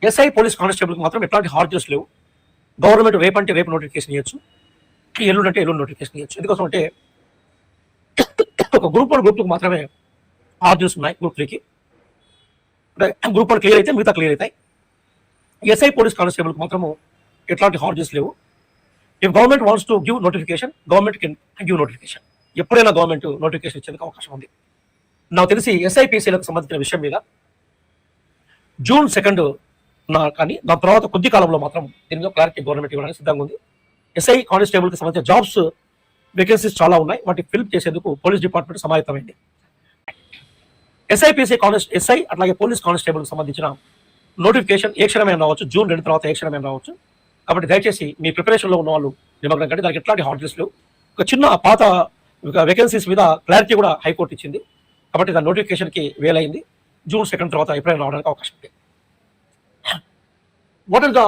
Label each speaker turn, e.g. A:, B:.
A: SI police కానిస్టేబుల్కి మాత్రం ఎట్లాంటి urges లేవు. గవర్నమెంట్ రేపు అంటే రేపు నోటిఫికేషన్ ఇవ్వచ్చు, ఎల్లుండి అంటే ఎల్లుండి నోటిఫికేషన్ ఇవ్వచ్చు. ఎందుకోసం అంటే ఒక గ్రూప్ 1 గ్రూప్ 2 మాత్రమే హార్జెస్ ఉన్నాయి. గ్రూప్ 3కి గ్రూప్ 1 క్లియర్ అయితే మిగతా క్లియర్ అవుతాయి. ఎస్ఐ పోలీస్ కానిస్టేబుల్కి మాత్రము ఎట్లాంటి హార్జెస్ లేవు. If government wants to give notification, government can give notification. ఎప్పుడైనా గవర్నమెంట్ నోటిఫికేషన్ ఇచ్చేందుకు అవకాశం ఉంది. నాకు తెలిసి ఎస్ఐపిసిలకు సంబంధించిన విషయం మీద జూన్ 2 కానీ దాని తర్వాత కొద్ది కాలంలో మాత్రం దీని మీద క్లారిటీ గవర్నమెంట్ ఇవ్వడానికి సిద్ధంగా ఉంది. ఎస్ఐ కానిస్టేబుల్కి సంబంధించిన జాబ్స్ వేకెన్సీస్ చాలా ఉన్నాయి. వాటి ఫిల్ చేసేందుకు పోలీస్ డిపార్ట్మెంట్ సమాయత్తమైంది. ఎస్ఐ అట్లాగే పోలీస్ కానిస్టేబుల్కి సంబంధించిన నోటిఫికేషన్ ఏ క్షణమైనా రావచ్చు. జూన్ 2 తర్వాత ఏ క్షణమైనా రావచ్చు. కాబట్టి దయచేసి మీ ప్రిపరేషన్లో ఉన్న వాళ్ళు నిమగ్నం కంటే దానికి ఎట్లాంటి హార్డ్నెస్ లేవు. ఒక చిన్న పాత వేకెన్సీస్ మీద క్లారిటీ కూడా హైకోర్టు ఇచ్చింది. కాబట్టి దాని నోటిఫికేషన్కి వేలైంది. జూన్ 2 తర్వాత ఎప్పుడైనా రావడానికి అవకాశం ఉంది. What is the